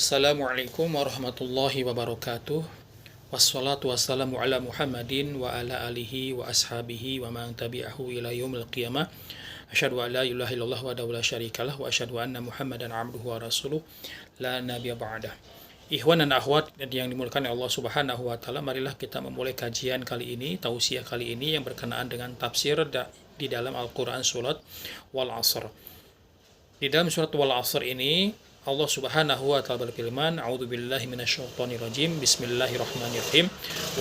Assalamualaikum warahmatullahi wabarakatuh. Wassalatu wassalamu ala Muhammadin wa ala alihi wa ashabihi wa man tabi'ahu ila yaumil qiyamah. Asyhadu an la ilaha illallah wa la syarikalah wa asyhadu anna Muhammadan abduhu wa rasuluh la nabiyya ba'dah. Ikhwan dan akhwat yang dimuliakan Allah Subhanahu wa taala, marilah kita memulai kajian kali ini, tausiah kali ini yang berkenaan dengan tafsir di dalam Al-Qur'an surat Wal 'Asr. Di dalam surat Wal 'Asr ini Allah Subhanahu wa taala berfirman, "A'udzubillahi minasyaitonir rajim. Bismillahirrahmanirrahim.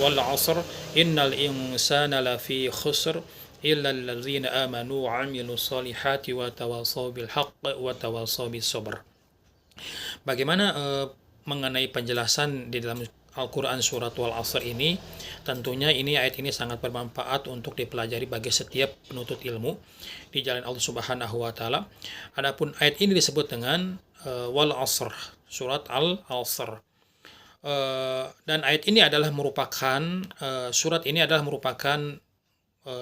Wal 'asr innal insana lafi khusr illa allazina amanu wa 'amilus solihati wa tawassaw bil haqq wa tawassaw bis sabr." Bagaimana mengenai penjelasan di dalam Al-Quran surat Wal 'Asr ini, tentunya ayat ini sangat bermanfaat untuk dipelajari bagi setiap penuntut ilmu di jalan Allah Subhanahu wa taala. Adapun ayat ini disebut dengan Wal 'Asr, surat Al-'Asr. Dan ayat ini adalah merupakan surat ini adalah merupakan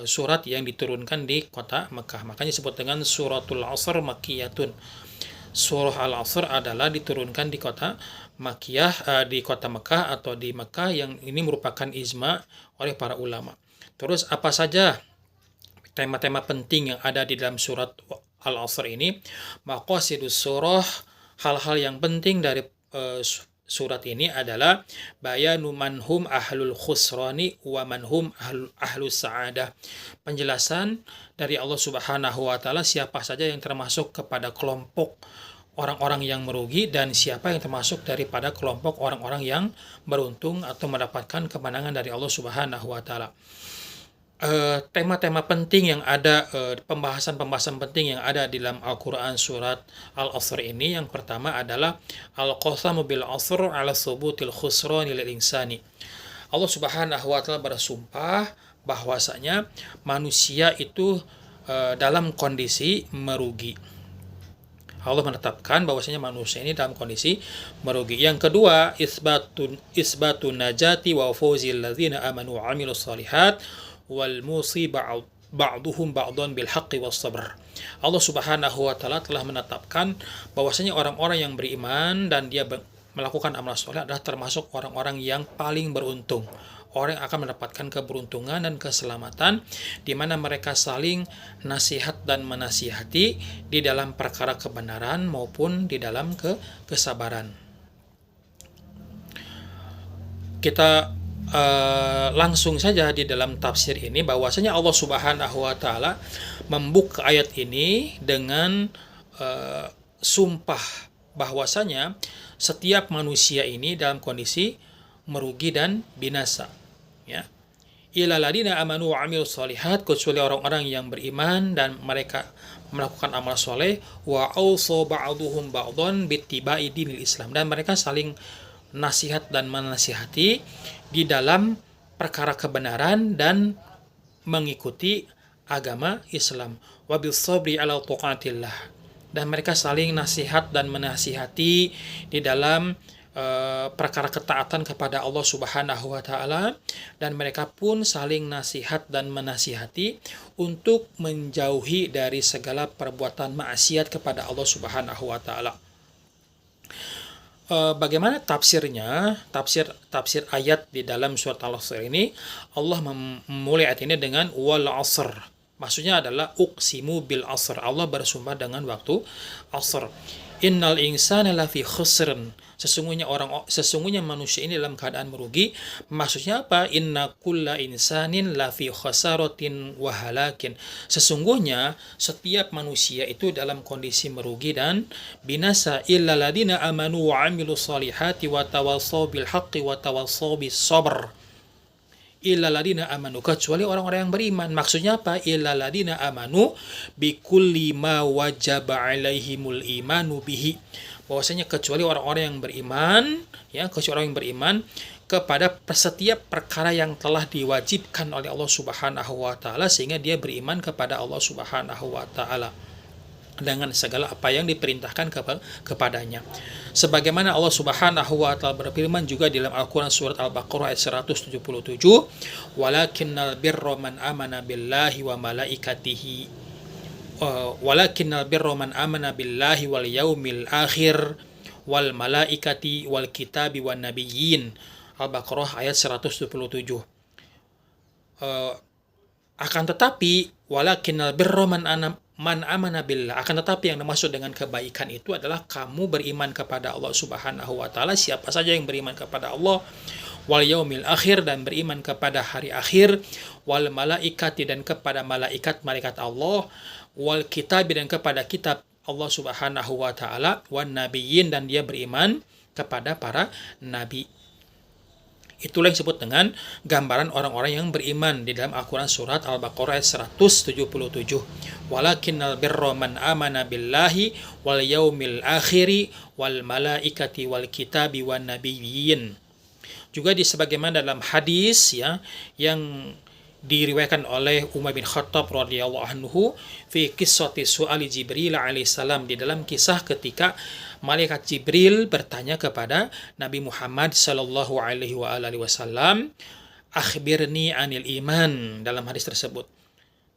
surat yang diturunkan di kota Mekah. Makanya disebut dengan suratul 'Asr Makkiyatun. Surah Al-'Asr adalah diturunkan di kota Makkiyah, di kota Mekah atau di Mekah, yang ini merupakan ijma oleh para ulama. Terus apa saja tema-tema penting yang ada di dalam surat Al-'Asr ini? Maqasidus surah, hal-hal yang penting dari surat ini adalah bayanu manhum ahlul khusrani wa manhum ahlus sa'adah. Penjelasan dari Allah Subhanahu wa taala siapa saja yang termasuk kepada kelompok orang-orang yang merugi dan siapa yang termasuk daripada kelompok orang-orang yang beruntung atau mendapatkan kemenangan dari Allah Subhanahu wa taala. Tema-tema penting yang ada, pembahasan-pembahasan penting yang ada di dalam Al-Quran surat Al-'Asr ini, yang pertama adalah Al-Qasamu bil 'Asr ala subutil khusrani lil insani. Allah Subhanahu wa taala bersumpah bahwasanya manusia itu dalam kondisi merugi. Allah menetapkan bahwasanya manusia ini dalam kondisi merugi. Yang kedua, isbatun najati wa fawzil ladzina amanu wa 'amilus shalihat wal musi ba'duhum ba'dhan bil haqqi was sabr. Allah Subhanahu wa taala telah menetapkan bahwasanya orang-orang yang beriman dan dia melakukan amal soleh adalah termasuk orang-orang yang paling beruntung. Orang yang akan mendapatkan keberuntungan dan keselamatan, di mana mereka saling nasihat dan menasihati di dalam perkara kebenaran maupun di dalam kesabaran. Kita langsung saja di dalam tafsir ini, bahwasanya Allah Subhanahu wa taala membuka ayat ini dengan sumpah bahwasanya setiap manusia ini dalam kondisi merugi dan binasa, ya. Illal ladzina amanu wa 'amilus shalihat, kecuali orang-orang yang beriman dan mereka melakukan amal soleh, wa ausa ba'duhum ba'dhan bittiba'i dinil Islam, dan mereka saling nasihat dan menasihati di dalam perkara kebenaran dan mengikuti agama Islam. Wabil sabri ala tuqatillah, dan mereka saling nasihat dan menasihati di dalam perkara ketaatan kepada Allah Subhanahu wa taala, dan mereka pun saling nasihat dan menasihati untuk menjauhi dari segala perbuatan maksiat kepada Allah Subhanahu wa taala. Bagaimana tafsirnya? Tafsir ayat di dalam surat Al-'Asr ini, Allah memulai ayat ini dengan wal 'asr. Maksudnya adalah uqsimu bil 'asr. Allah bersumpah dengan waktu asr. Innal insana lafi khusrn. Sesungguhnya manusia ini dalam keadaan merugi. Maksudnya apa? Inna kulla insanin lafi khasaratin wa halakin. Sesungguhnya setiap manusia itu dalam kondisi merugi dan binasa. Illa ladina amanu wa 'amilus solihati wa tawassaw bil haqqi wa tawassaw bis sabr. Illa ladina amanu, kecuali orang-orang yang beriman. Maksudnya apa? Illa ladina amanu bikulli ma wajaba alaihimul imanu bihi. Bahwasanya kecuali orang-orang yang beriman, ya, kecuali orang yang beriman kepada setiap perkara yang telah diwajibkan oleh Allah Subhanahu wa taala, sehingga dia beriman kepada Allah Subhanahu wa taala dengan segala apa yang diperintahkan kepadanya. Sebagaimana Allah Subhanahu wa taala berfirman juga dalam Al-Qur'an surat Al-Baqarah ayat 177, "Walakinnal birra man amana billahi wa malaikatihi walakinnal birra man amana billahi wal yaumil akhir wal malaikati wal kitabi wan nabiyyin. Al-Baqarah ayat 127. Akan tetapi walakinnal birra man amana billah. Akan tetapi yang dimaksud dengan kebaikan itu adalah kamu beriman kepada Allah Subhanahu wa taala. Siapa saja yang beriman kepada Allah, wal yaumil akhir, dan beriman kepada hari akhir, wal malaikati, dan kepada malaikat Allah, wal kitab, dan kepada kitab Allah Subhanahu wa taala, wan nabiyyin, dan dia beriman kepada para nabi. Itulah yang disebut dengan gambaran orang-orang yang beriman di dalam Al-Quran surat Al-Baqarah 177. Walakinnal birra man amana billahi wal yaumil akhiri wal malaikati wal kitabi wan nabiyyin. Juga sebagaimana dalam hadis ya yang diriwayatkan oleh Umar bin Khattab radhiyallahu anhu fi qissati su'ali Jibril alaihissalam, di dalam kisah ketika malaikat Jibril bertanya kepada Nabi Muhammad sallallahu alaihi wasallam, akhbirni anil iman. Dalam hadis tersebut,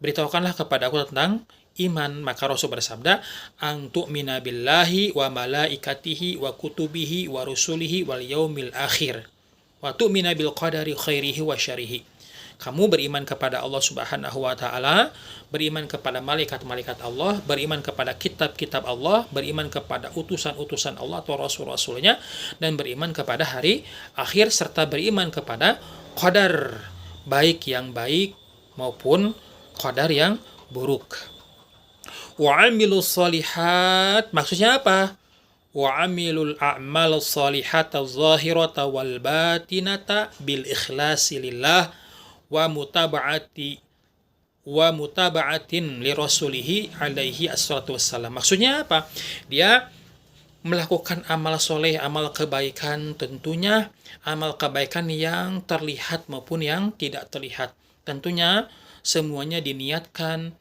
beritahukanlah kepada aku tentang iman. Maka Rasul bersabda, an tu'mina billahi wa malaikatihi wa kutubihi wa rusulihi wal yaumil akhir wa tu'mina bil qadari khairihi wa syarihi. Kamu beriman kepada Allah Subhanahu wa taala, beriman kepada malaikat-malaikat Allah, beriman kepada kitab-kitab Allah, beriman kepada utusan-utusan Allah atau rasul-rasulnya, dan beriman kepada hari akhir, serta beriman kepada qadar, baik yang baik maupun qadar yang buruk. Wa amilus shalihat, maksudnya apa? Wa amilul a'mal shalihata zahirata wal batinata bil ikhlasi lillah wa mutaba'atin li rasulihi alaihi assalatu wassalam. Maksudnya apa? Dia melakukan amal soleh, amal kebaikan, tentunya amal kebaikan yang terlihat maupun yang tidak terlihat. Tentunya semuanya diniatkan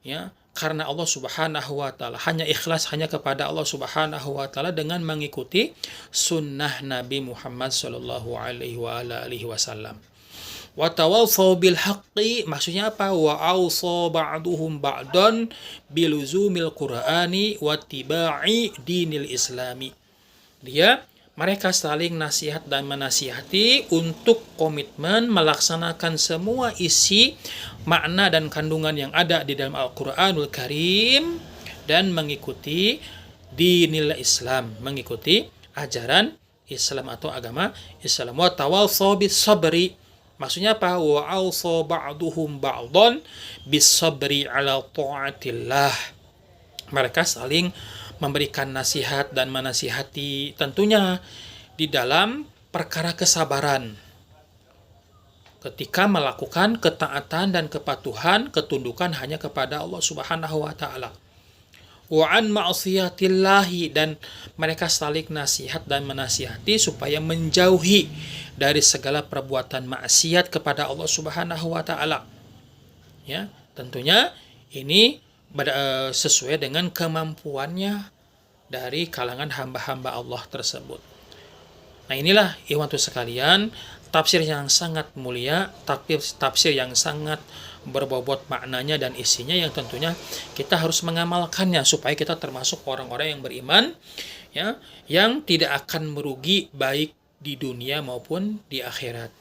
ya karena Allah Subhanahu wa taala, hanya ikhlas hanya kepada Allah Subhanahu wa taala dengan mengikuti sunnah Nabi Muhammad sallallahu alaihi wasallam. Wa tawassaw bil haqqi, maksudnya apa? Wa awsa ba'duhum ba'dan biluzumil qur'ani wa tiba'i dinil islami. Mereka saling nasihat dan menasihati untuk komitmen melaksanakan semua isi, makna, dan kandungan yang ada di dalam Al-Quranul Karim dan mengikuti dinil Islam, mengikuti ajaran Islam atau agama Islam. Wa tawassaw bis sabri, maksudnya apa? Wa awsa ba'duhum ba'dhan bis sabri ala ta'atillah. Mereka saling memberikan nasihat dan menasihati tentunya di dalam perkara kesabaran ketika melakukan ketaatan dan kepatuhan, ketundukan hanya kepada Allah Subhanahu wa taala. Wa an ma'siyatillahi, dan mereka saling nasihat dan menasihati supaya menjauhi dari segala perbuatan maksiat kepada Allah Subhanahu wa taala. Ya, tentunya ini sesuai dengan kemampuannya dari kalangan hamba-hamba Allah tersebut. Nah, inilah ikhwan sekalian, tafsir yang sangat mulia, tafsir yang sangat berbobot maknanya dan isinya, yang tentunya kita harus mengamalkannya supaya kita termasuk orang-orang yang beriman ya, yang tidak akan merugi baik di dunia maupun di akhirat.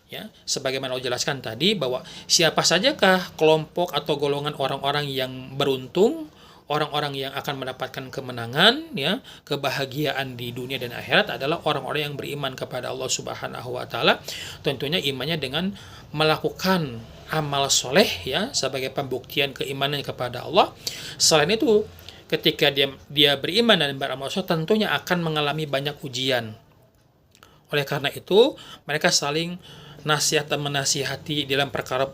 Ya, sebagaimana Allah jelaskan tadi bahwa siapa sajakah kelompok atau golongan orang-orang yang beruntung, orang-orang yang akan mendapatkan kemenangan, ya, kebahagiaan di dunia dan akhirat adalah orang-orang yang beriman kepada Allah Subhanahu wa taala. Tentunya imannya dengan melakukan amal soleh ya sebagai pembuktian keimanan kepada Allah. Selain itu, ketika dia beriman dan beramal soleh, tentunya akan mengalami banyak ujian. Oleh karena itu, mereka saling nasihat dan menasihati dalam perkara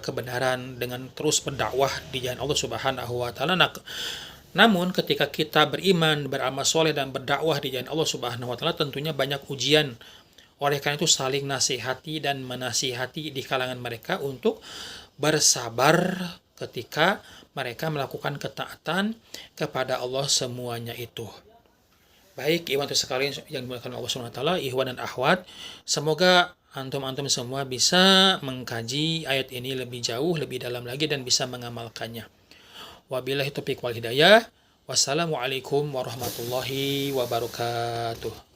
kebenaran dengan terus berdakwah di jalan Allah Subhanahu wa taala. Namun ketika kita beriman, beramal soleh dan berdakwah di jalan Allah Subhanahu wa taala, tentunya banyak ujian. Oleh karena itu saling nasihati dan menasihati di kalangan mereka untuk bersabar ketika mereka melakukan ketaatan kepada Allah semuanya itu. Baik, ikhwan sekalian yang dimuliakan Allah Subhanahu wa taala, ikhwan dan akhwat, semoga antum-antum semua bisa mengkaji ayat ini lebih jauh, lebih dalam lagi dan bisa mengamalkannya. Wabillahi taufiq wal hidayah. Wassalamualaikum warahmatullahi wabarakatuh.